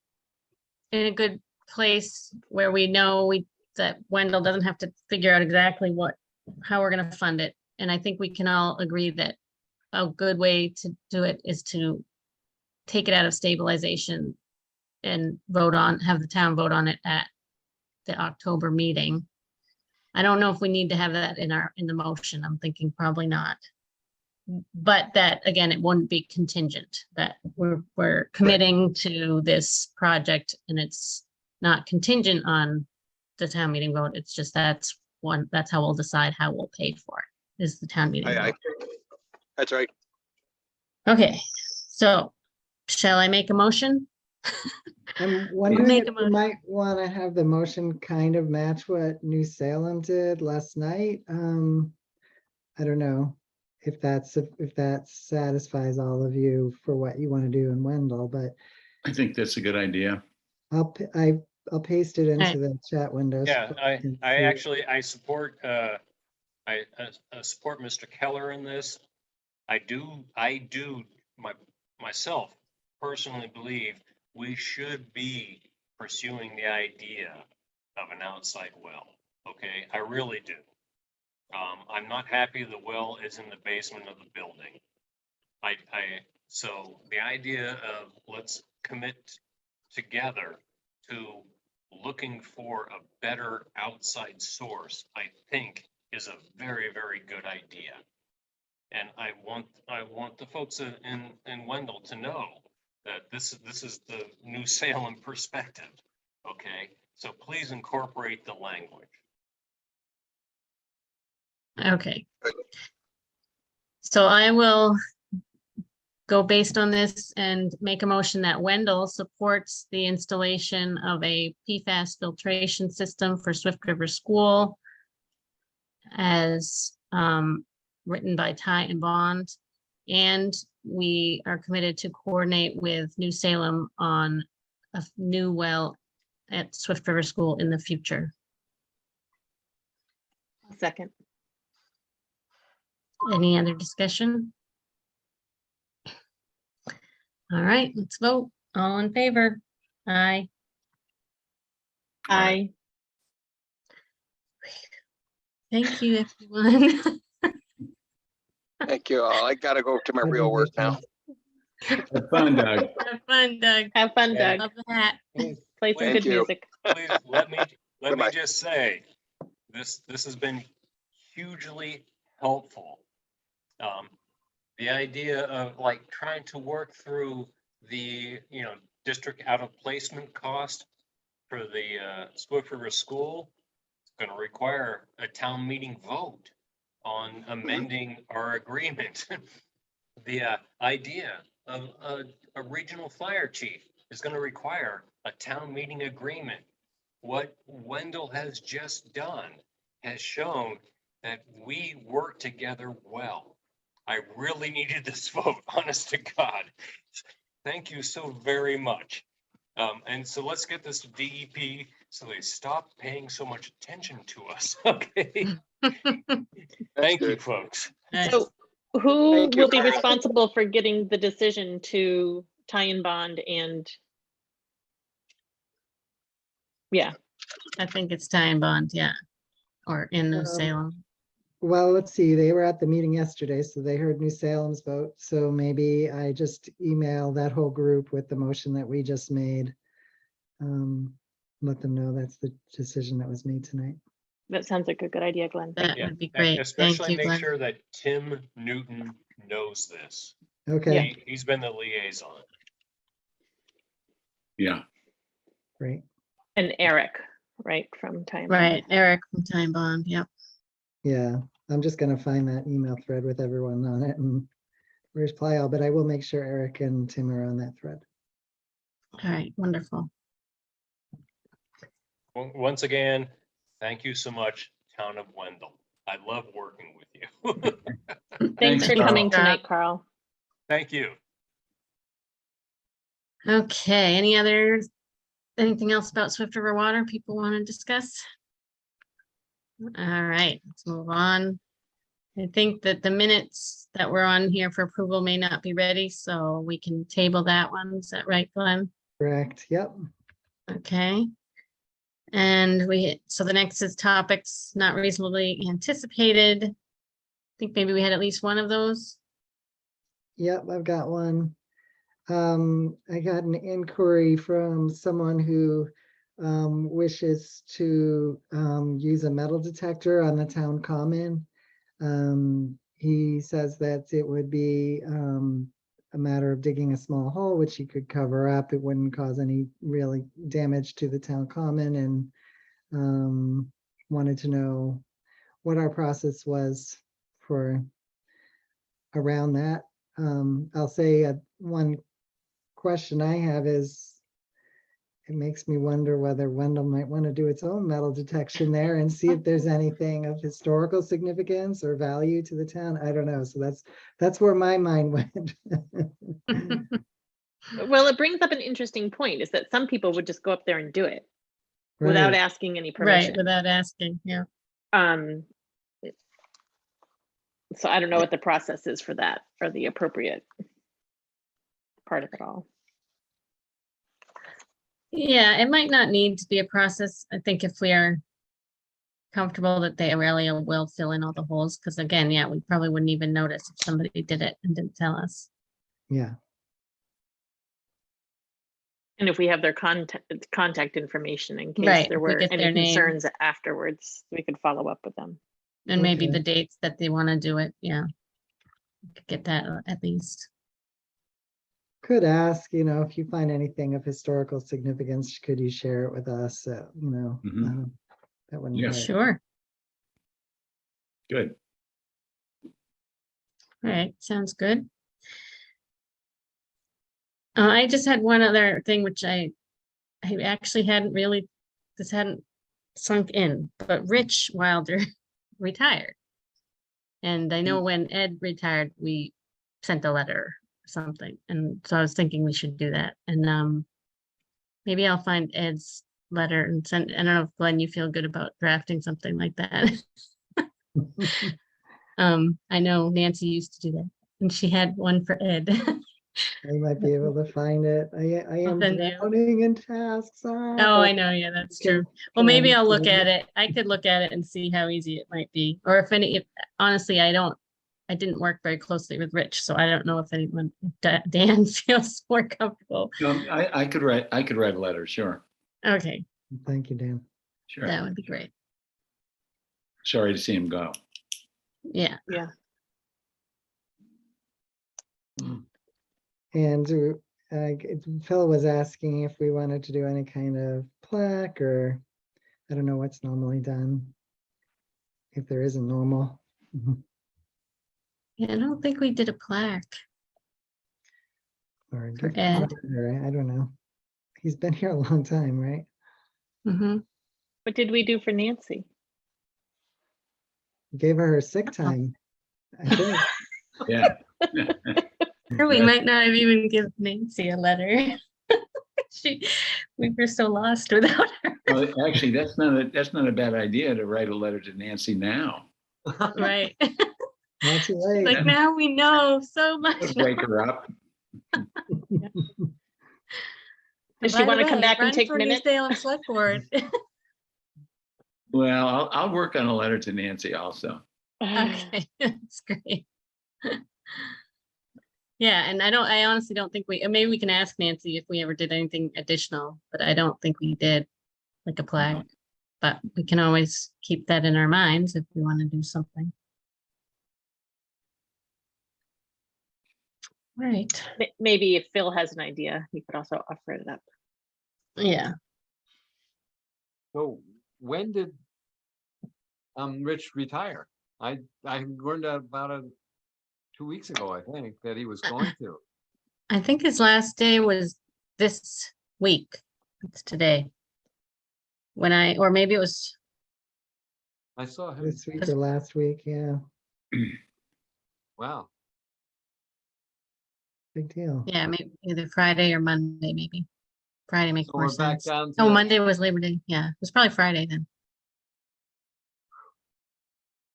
[SPEAKER 1] in a good place where we know that Wendell doesn't have to figure out exactly how we're gonna fund it. And I think we can all agree that a good way to do it is to take it out of stabilization and have the town vote on it at the October meeting. I don't know if we need to have that in the motion. I'm thinking probably not. But that, again, it wouldn't be contingent, that we're committing to this project and it's not contingent on the town meeting vote. It's just that's how we'll decide how we'll pay for it, is the town meeting vote.
[SPEAKER 5] That's right.
[SPEAKER 1] Okay, so shall I make a motion?
[SPEAKER 6] I'm wondering
[SPEAKER 1] make
[SPEAKER 6] if
[SPEAKER 1] a
[SPEAKER 6] you
[SPEAKER 1] motion.
[SPEAKER 6] might want to have the motion kind of match what New Salem did last night. I don't know if that satisfies all of you for what you want to do in Wendell, but
[SPEAKER 2] I think that's a good idea.
[SPEAKER 6] I'll paste it into the chat window.
[SPEAKER 7] Yeah, I support I support Mr. Keller in this. I do myself personally believe we should be pursuing the idea of an outside well. Okay, I really do. I'm not happy the well is in the basement of the building. So the idea of let's commit together to looking for a better outside source, I think is a very, very good idea. And I want the folks in Wendell to know that this is the New Salem perspective. Okay, so please incorporate the language.
[SPEAKER 1] Okay. So I will go based on this and make a motion that Wendell supports the installation of a PFAS filtration system for Swift River School as written by Ty and Bond. And we are committed to coordinate with New Salem on a new well at Swift River School in the future.
[SPEAKER 3] Second.
[SPEAKER 1] Any other discussion? All right, let's vote. All in favor? Aye.
[SPEAKER 3] Aye.
[SPEAKER 1] Thank you, everyone.
[SPEAKER 5] Thank you all. I gotta go to my real work now.
[SPEAKER 2] Have fun, Doug.
[SPEAKER 1] Have fun, Doug.
[SPEAKER 3] Have fun,
[SPEAKER 7] Yeah.
[SPEAKER 3] Doug.
[SPEAKER 1] Love the hat.
[SPEAKER 3] Play some
[SPEAKER 5] Thank
[SPEAKER 3] good
[SPEAKER 5] you.
[SPEAKER 3] music.
[SPEAKER 7] Please let me
[SPEAKER 5] Goodbye.
[SPEAKER 7] just say, this has been hugely helpful. The idea of like trying to work through the, district out of placement cost for the Swift River School, it's going to require a town meeting vote on amending our agreement. The idea of a regional fire chief is going to require a town meeting agreement. What Wendell has just done has shown that we work together well. I really needed this vote, honest to God. Thank you so very much. And so let's get this to DEP so they stop paying so much attention to us. Okay. Thank you,
[SPEAKER 5] good.
[SPEAKER 7] folks.
[SPEAKER 1] Nice.
[SPEAKER 3] So who
[SPEAKER 5] Thank you,
[SPEAKER 3] will be
[SPEAKER 5] Carl.
[SPEAKER 3] responsible for getting the decision to Ty and Bond and? Yeah,
[SPEAKER 1] I think it's Ty and Bond, yeah. Or in New
[SPEAKER 6] Um,
[SPEAKER 1] Salem.
[SPEAKER 6] Well, let's see, they were at the meeting yesterday, so they heard New Salem's vote. So maybe I just email that whole group with the motion that we just made. Let them know that's the decision that was made tonight.
[SPEAKER 3] that sounds like a good idea, Glenn. Thank
[SPEAKER 1] That
[SPEAKER 3] you.
[SPEAKER 1] would be
[SPEAKER 7] And
[SPEAKER 1] great. Thank
[SPEAKER 7] especially
[SPEAKER 1] you,
[SPEAKER 7] make
[SPEAKER 1] Glenn.
[SPEAKER 7] sure that Tim Newton knows this.
[SPEAKER 6] Okay,
[SPEAKER 7] He's been the liaison.
[SPEAKER 2] Yeah.
[SPEAKER 6] great.
[SPEAKER 3] And Eric, right, from Ty and Bond.
[SPEAKER 1] Right, Eric from Ty and Bond, yep.
[SPEAKER 6] Yeah, I'm just gonna find that email thread with everyone on it and reply all, but I will make sure Eric and Tim are on that thread.
[SPEAKER 1] All right, wonderful.
[SPEAKER 7] Once again, thank you so much, Town of Wendell. I love working with you.
[SPEAKER 3] Thanks
[SPEAKER 2] Thanks,
[SPEAKER 3] for
[SPEAKER 2] Carl.
[SPEAKER 3] coming tonight, Carl.
[SPEAKER 7] Thank you.
[SPEAKER 1] Okay, anything else about Swift River Water people want to discuss? All right, let's move on. I think that the minutes that were on here for approval may not be ready, so we can table that one. Is that right, Glenn?
[SPEAKER 6] Correct, yep.
[SPEAKER 1] Okay. And so the next is topics not reasonably anticipated. I think maybe we had at least one of those.
[SPEAKER 6] Yep, I've got one. I got an inquiry from someone who wishes to use a metal detector on the town common. He says that it would be a matter of digging a small hole, which he could cover up. It wouldn't cause any really damage to the town common, and wanted to know what our process was for around that. I'll say one question I have is, it makes me wonder whether Wendell might want to do its own metal detection there and see if there's anything of historical significance or value to the town. I don't know. So that's where my mind went.
[SPEAKER 3] Well, it brings up an interesting point, is that some people would just go up there and do it without
[SPEAKER 6] Right.
[SPEAKER 3] asking any
[SPEAKER 1] Right,
[SPEAKER 3] permission.
[SPEAKER 1] without asking, yeah.
[SPEAKER 3] So I don't know what the process is for that, or the appropriate part of it all.
[SPEAKER 1] Yeah, it might not need to be a process. I think if we are comfortable that they really will fill in all the holes, because again, yeah, we probably wouldn't even notice if somebody did it and didn't tell us.
[SPEAKER 6] Yeah,
[SPEAKER 3] And if we have their contact information in case
[SPEAKER 1] Right,
[SPEAKER 3] there
[SPEAKER 1] if we
[SPEAKER 3] were
[SPEAKER 1] get
[SPEAKER 3] any
[SPEAKER 1] their name.
[SPEAKER 3] concerns afterwards, we could follow up with them.
[SPEAKER 1] And maybe
[SPEAKER 6] Okay.
[SPEAKER 1] the dates that they want to do it, yeah. Could get that at least.
[SPEAKER 6] could ask, if you find anything of historical significance, could you share it with us?
[SPEAKER 2] Mhm.
[SPEAKER 6] That wouldn't
[SPEAKER 2] Yeah.
[SPEAKER 6] hurt.
[SPEAKER 1] Sure.
[SPEAKER 2] Good.
[SPEAKER 1] All right, sounds good. I just had one other thing, which I actually hadn't really, this hadn't sunk in, but Rich Wilder retired. And I know when Ed retired, we sent a letter or something. And so I was thinking we should do that. And maybe I'll find Ed's letter and send, I don't know if Glenn, you feel good about drafting something like that. I know Nancy used to do that, and she had one for Ed.
[SPEAKER 6] I might be able to find it. I am
[SPEAKER 1] Then you-
[SPEAKER 6] drowning in tasks.
[SPEAKER 1] Oh, I know, yeah, that's true. Well, maybe I'll look at it. I could look at it and see how easy it might be. Or if honestly, I didn't work very closely with Rich, so I don't know if anyone, Dan feels more comfortable.
[SPEAKER 2] I could write a letter, sure,
[SPEAKER 1] Okay,
[SPEAKER 6] Thank you, Dan.
[SPEAKER 2] sure.
[SPEAKER 1] that would be great.
[SPEAKER 2] Sorry to see him go.
[SPEAKER 1] Yeah,
[SPEAKER 3] Yeah.
[SPEAKER 6] And Phil was asking if we wanted to do any kind of plaque, or I don't know what's normally done, if there isn't normal.
[SPEAKER 1] yeah, I don't think we did a plaque.
[SPEAKER 6] Or a
[SPEAKER 1] For
[SPEAKER 6] gift
[SPEAKER 1] Ed.
[SPEAKER 6] card, or I don't know. He's been here a long time, right?
[SPEAKER 1] Mm-hmm.
[SPEAKER 3] What did we do for Nancy?
[SPEAKER 6] Gave her sick time, I think.
[SPEAKER 2] Yeah.
[SPEAKER 1] Or we might not have even given Nancy a letter. We were so lost without her.
[SPEAKER 2] Well, actually, that's not a bad idea to write a letter to Nancy now.
[SPEAKER 1] Right.
[SPEAKER 6] Not too late.
[SPEAKER 1] Like now we know so much.
[SPEAKER 2] Wake her up.
[SPEAKER 3] Does she
[SPEAKER 1] By the
[SPEAKER 3] want to come
[SPEAKER 1] way,
[SPEAKER 3] back and
[SPEAKER 1] run
[SPEAKER 3] take
[SPEAKER 1] for New
[SPEAKER 3] minutes?
[SPEAKER 1] Salem Select Board.
[SPEAKER 2] Well, I'll work on a letter to Nancy also.
[SPEAKER 1] Okay, that's great. Yeah, and I honestly don't think maybe we can ask Nancy if we ever did anything additional, but I don't think we did like a plaque. But we can always keep that in our minds if we want to do something. Right,
[SPEAKER 3] Maybe if Phil has an idea, he could also offer it up.
[SPEAKER 1] yeah.
[SPEAKER 8] So when did Rich retire? I learned about 2 weeks ago, I think, that he was going to.
[SPEAKER 1] I think his last day was this week. It's today. Or maybe it was,
[SPEAKER 8] I saw him.
[SPEAKER 6] This week or last week, yeah,
[SPEAKER 8] Wow.
[SPEAKER 6] big deal.
[SPEAKER 1] yeah, maybe either Friday or Monday, maybe. Friday makes
[SPEAKER 8] So
[SPEAKER 1] more
[SPEAKER 8] we're back
[SPEAKER 1] sense.
[SPEAKER 8] down
[SPEAKER 1] Oh,
[SPEAKER 8] to,
[SPEAKER 1] Monday was Labor Day. Yeah, it was probably Friday then.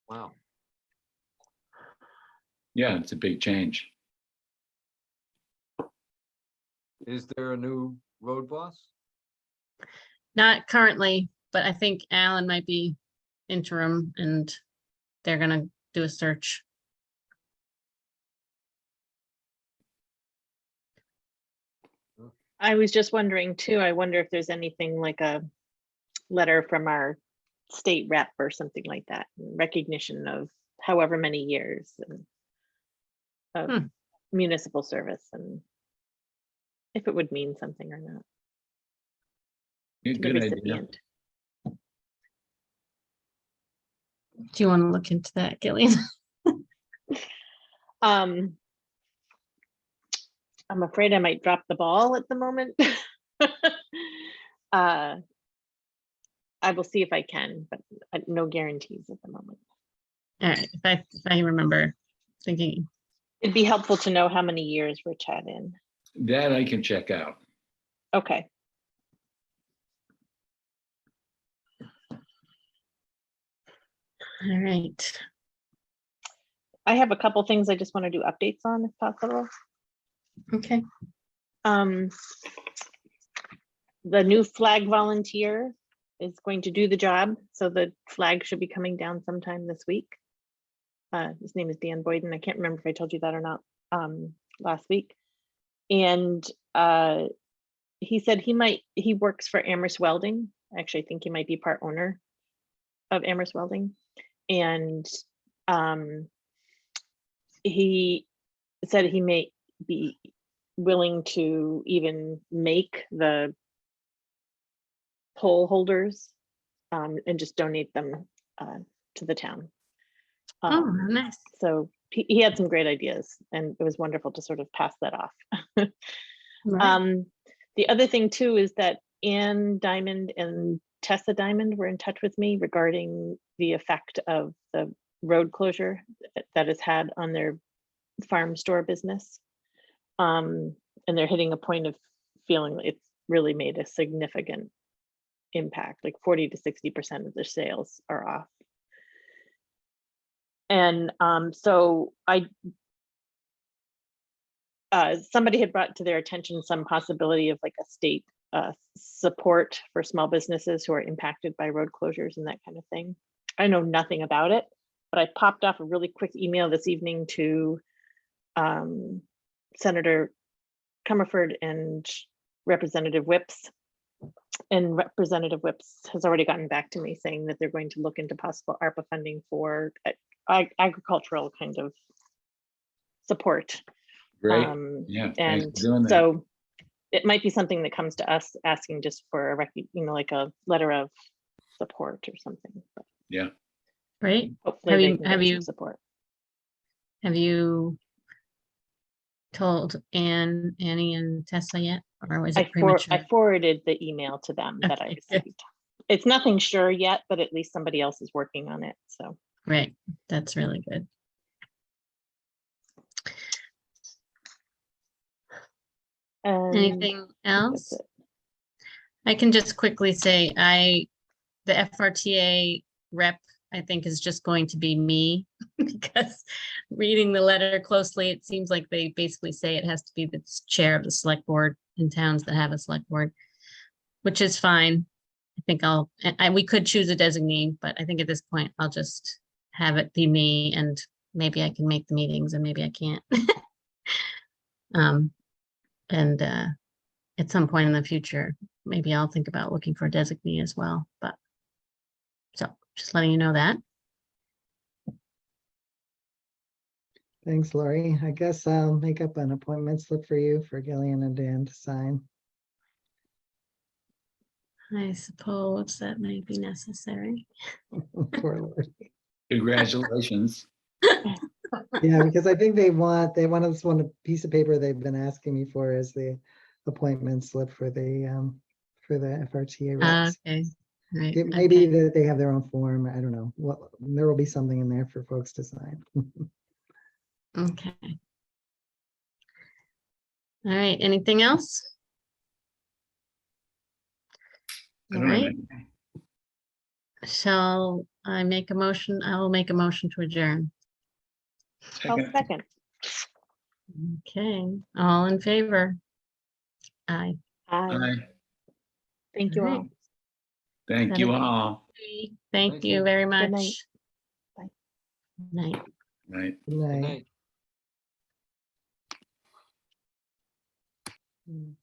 [SPEAKER 8] wow.
[SPEAKER 2] Yeah, it's a big change.
[SPEAKER 8] Is there a new road boss?
[SPEAKER 1] Not currently, but I think Alan might be interim and they're gonna do a search.
[SPEAKER 3] I was just wondering too, I wonder if there's anything like a letter from our state rep or something like that, in recognition of however many years of
[SPEAKER 1] Hmm.
[SPEAKER 3] municipal service, and if it would mean something or not to the
[SPEAKER 2] Good idea.
[SPEAKER 3] recipient.
[SPEAKER 1] Do you want to look into that, Gillian?
[SPEAKER 3] I'm afraid I might drop the ball at the moment. I will see if I can, but no guarantees at the moment.
[SPEAKER 1] All right, if I remember thinking,
[SPEAKER 3] It'd be helpful to know how many years Rich had in.
[SPEAKER 2] That I can check out.
[SPEAKER 3] Okay.
[SPEAKER 1] all right.
[SPEAKER 3] I have a couple things I just want to do updates on if possible.
[SPEAKER 1] Okay.
[SPEAKER 3] The new flag volunteer is going to do the job. So the flag should be coming down sometime this week. His name is Dan Boyden. I can't remember if I told you that or not last week. And he said he works for Amherst Welding. Actually, I think he might be part owner of Amherst Welding. And he said he may be willing to even make the pole holders and just donate them to the town.
[SPEAKER 1] Oh, nice.
[SPEAKER 3] So he had some great ideas, and it was wonderful to sort of pass that off.
[SPEAKER 1] Right.
[SPEAKER 3] The other thing too is that Ann Diamond and Tessa Diamond were in touch with me regarding the effect of the road closure that it's had on their farm store business. And they're hitting a point of feeling it's really made a significant impact, like 40 to 60% of their sales are off. And so somebody had brought to their attention some possibility of like a state support for small businesses who are impacted by road closures and that kind of thing. I know nothing about it, but I popped off a really quick email this evening to Senator Comerford and Representative Whips. And Representative Whips has already gotten back to me saying that they're going to look into possible ARPA funding for agricultural kind of support.
[SPEAKER 2] Great. Yeah. Thanks
[SPEAKER 3] And
[SPEAKER 2] for doing that.
[SPEAKER 3] so it might be something that comes to us asking just for a like a letter of support or something. But
[SPEAKER 2] Yeah.
[SPEAKER 1] Great.
[SPEAKER 3] hopefully they
[SPEAKER 1] you-
[SPEAKER 3] can
[SPEAKER 1] have
[SPEAKER 3] get some
[SPEAKER 1] you-
[SPEAKER 3] support.
[SPEAKER 1] Have you told Annie and Tessa yet, or was it premature?
[SPEAKER 3] I forwarded the email to them that I
[SPEAKER 1] Okay, good.
[SPEAKER 3] received. It's nothing sure yet, but at least somebody else is working on it. So
[SPEAKER 1] Right, that's really good. Anything else?
[SPEAKER 3] it.
[SPEAKER 1] I can just quickly say the FRTA rep, I think, is just going to be me because reading the letter closely, it seems like they basically say it has to be the chair of the select board in towns that have a select board, which is fine. I think we could choose a designee, but I think at this point, I'll just have it be me, and maybe I can make the meetings and maybe I can't. And at some point in the future, maybe I'll think about looking for a designee as well, but so just letting you know that.
[SPEAKER 6] Thanks, Lori. I guess I'll make up an appointment slip for you for Gillian and Dan to sign.
[SPEAKER 1] I suppose that may be necessary.
[SPEAKER 6] Poor Lori.
[SPEAKER 2] Congratulations.
[SPEAKER 6] Yeah, because I think they want this one piece of paper they've been asking me for as the appointment slip for the FRTA reps.
[SPEAKER 1] Okay, right.
[SPEAKER 6] It may be
[SPEAKER 1] Okay.
[SPEAKER 6] that they have their own form. I don't know. Well, there will be something in there for folks to sign.
[SPEAKER 1] Okay. All right, anything else?
[SPEAKER 2] I
[SPEAKER 1] All
[SPEAKER 2] don't have
[SPEAKER 1] right,
[SPEAKER 2] anything.
[SPEAKER 1] shall I make a motion? I will make a motion to adjourn.
[SPEAKER 3] I'll
[SPEAKER 2] Second.
[SPEAKER 3] second.
[SPEAKER 1] Okay, all in favor? Aye.
[SPEAKER 2] Aye.
[SPEAKER 3] Thank you
[SPEAKER 1] All
[SPEAKER 3] all.
[SPEAKER 1] right.
[SPEAKER 2] Thank you
[SPEAKER 1] Seven.
[SPEAKER 2] all.
[SPEAKER 1] Thank
[SPEAKER 8] Thank
[SPEAKER 1] you
[SPEAKER 8] you.
[SPEAKER 1] very
[SPEAKER 3] Good night.
[SPEAKER 1] much.
[SPEAKER 3] Bye.
[SPEAKER 1] Night.
[SPEAKER 2] Right.
[SPEAKER 6] Good
[SPEAKER 8] Good
[SPEAKER 6] night.
[SPEAKER 8] night.
[SPEAKER 6] Mm.